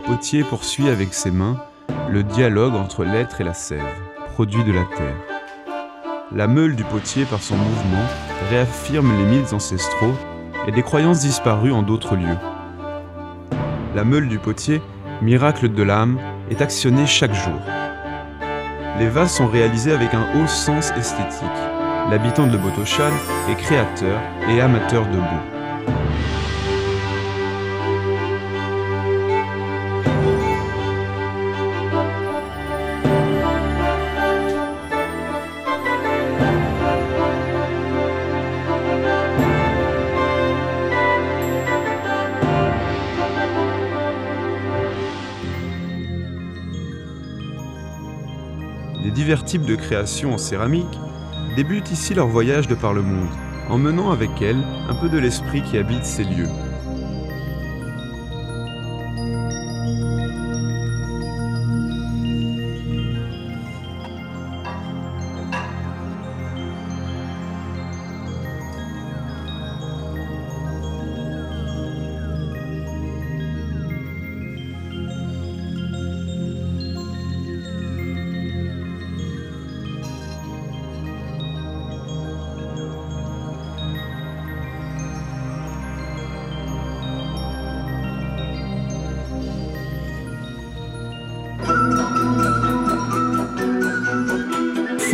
Potier poursuit avec ses mains le dialogue entre l'être et la sève, produit de la terre. La meule du potier, par son mouvement, réaffirme les mythes ancestraux et des croyances disparues en d'autres lieux. La meule du potier, miracle de l'âme, est actionnée chaque jour. Les vases sont réalisés avec un haut sens esthétique. L'habitant de Botochan est créateur et amateur de beau. Les divers types de créations en céramique débutent ici leur voyage de par le monde, emmenant avec elles un peu de l'esprit qui habite ces lieux.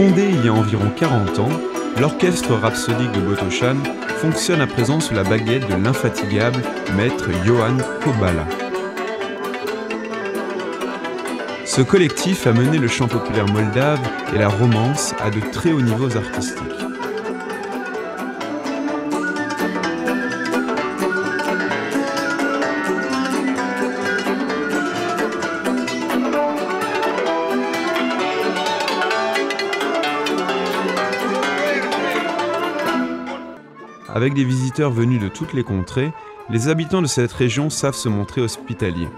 Fondé il y a environ 40 ans, l'orchestre rhapsodique de Botochan fonctionne à présent sous la baguette de l'infatigable maître Johan Kobala. Ce collectif a mené le chant populaire moldave et la romance à de très hauts niveaux artistiques. Avec des visiteurs venus de toutes les contrées, les habitants de cette région savent se montrer hospitaliers.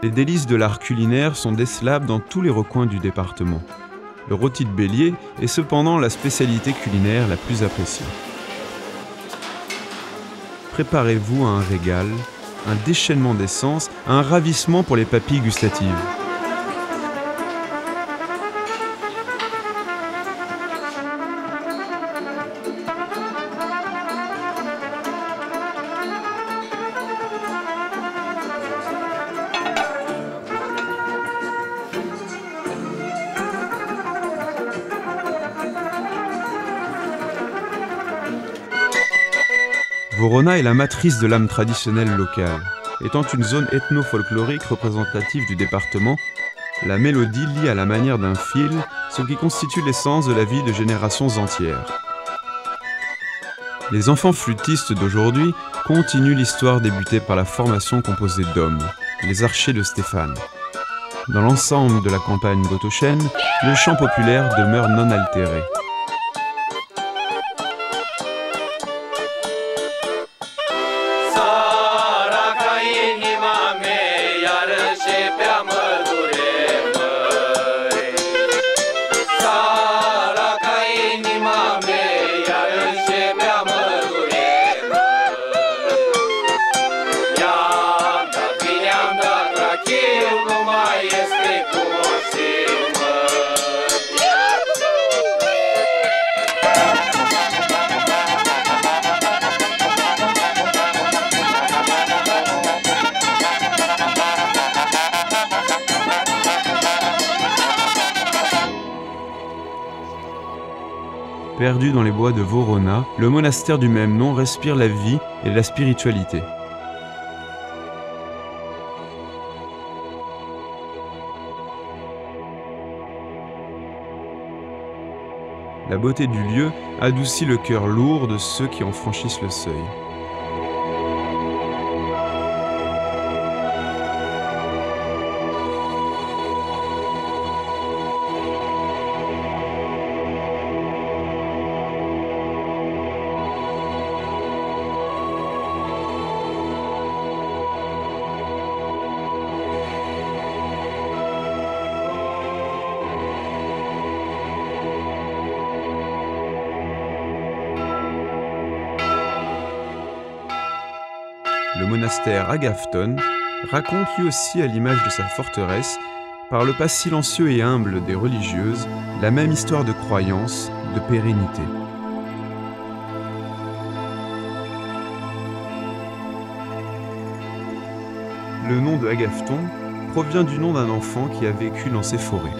Les délices de l'art culinaire sont décelables dans tous les recoins du département. Le rôti de bélier est cependant la spécialité culinaire la plus appréciée. Préparez-vous à un régal, un déchaînement d'essence, un ravissement pour les papilles gustatives. Vorona est la matrice de l'âme traditionnelle locale. Étant une zone ethno-folklorique représentative du département, la mélodie lie à la manière d'un fil ce qui constitue l'essence de la vie de générations entières. Les enfants flûtistes d'aujourd'hui continuent l'histoire débutée par la formation composée d'hommes, les archers de Stéphane. Dans l'ensemble de la campagne botochéenne, le chant populaire demeure non altéré. Perdu dans les bois de Vorona, le monastère du même nom respire la vie et la spiritualité. La beauté du lieu adoucit le cœur lourd de ceux qui en franchissent le seuil. Le monastère Agafton raconte lui aussi à l'image de sa forteresse, par le pas silencieux et humble des religieuses, la même histoire de croyance, de pérennité. Le nom de Agafton provient du nom d'un enfant qui a vécu dans ces forêts.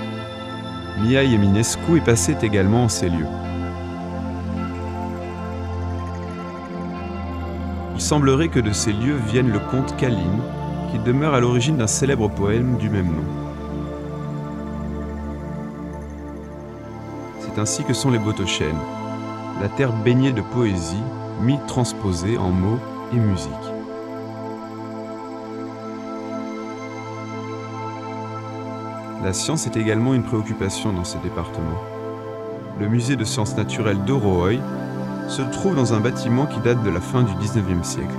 Mihai Eminescu est passé également en ces lieux. Il semblerait que de ces lieux vienne le conte Caline, qui demeure à l'origine d'un célèbre poème du même nom. C'est ainsi que sont les Botochènes, la terre baignée de poésie, mythes transposés en mots et musique. La science est également une préoccupation dans ces départements. Le musée de sciences naturelles d'Orohoi se trouve dans un bâtiment qui date de la fin du XIXe siècle.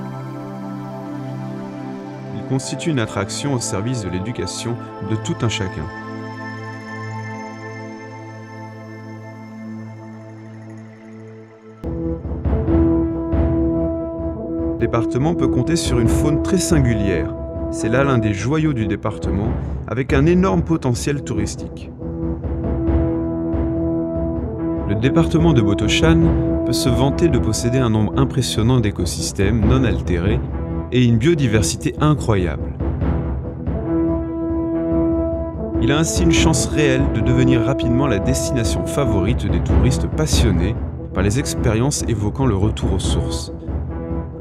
Il constitue une attraction au service de l'éducation de tout un chacun. Le département peut compter sur une faune très singulière. C'est là l'un des joyaux du département, avec un énorme potentiel touristique. Le département de Botochan peut se vanter de posséder un nombre impressionnant d'écosystèmes non altérés et une biodiversité incroyable. Il a ainsi une chance réelle de devenir rapidement la destination favorite des touristes passionnés par les expériences évoquant le retour aux sources.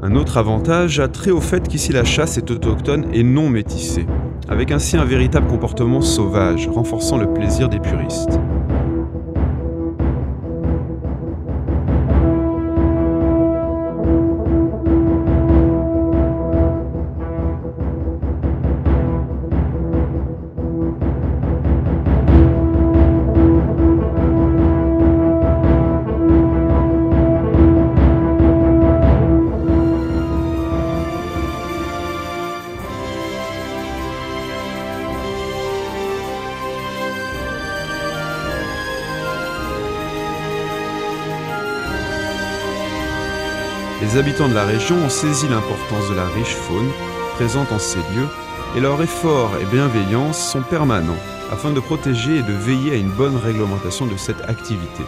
Un autre avantage a trait au fait qu'ici la chasse est autochtone et non métissée, avec ainsi un véritable comportement sauvage, renforçant le plaisir des puristes. Les habitants de la région ont saisi l'importance de la riche faune présente en ces lieux et leurs efforts et bienveillance sont permanents afin de protéger et de veiller à une bonne réglementation de cette activité.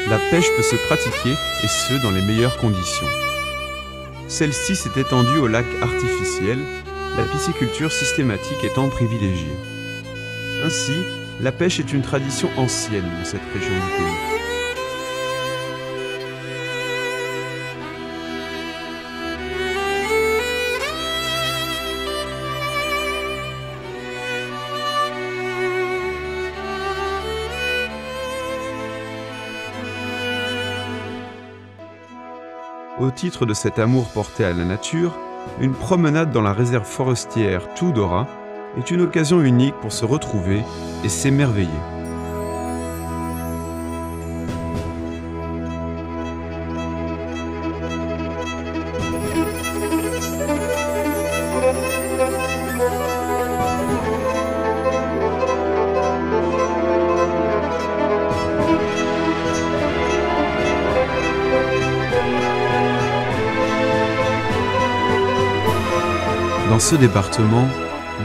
La pêche peut se pratiquer, et ce, dans les meilleures conditions. Celle-ci s'est étendue aux lacs artificiels, la pisciculture systématique étant privilégiée. Ainsi, la pêche est une tradition ancienne dans cette région du pays. Au titre de cet amour porté à la nature, une promenade dans la réserve forestière Tudora est une occasion unique pour se retrouver et s'émerveiller. Dans ce département,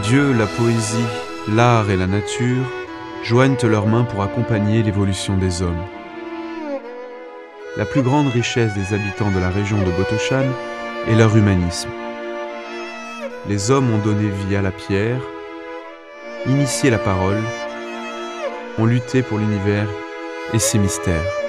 Dieu, la poésie, l'art et la nature joignent leurs mains pour accompagner l'évolution des hommes. La plus grande richesse des habitants de la région de Botochan est leur humanisme. Les hommes ont donné vie à la pierre, initié la parole, ont lutté pour l'univers et ses mystères.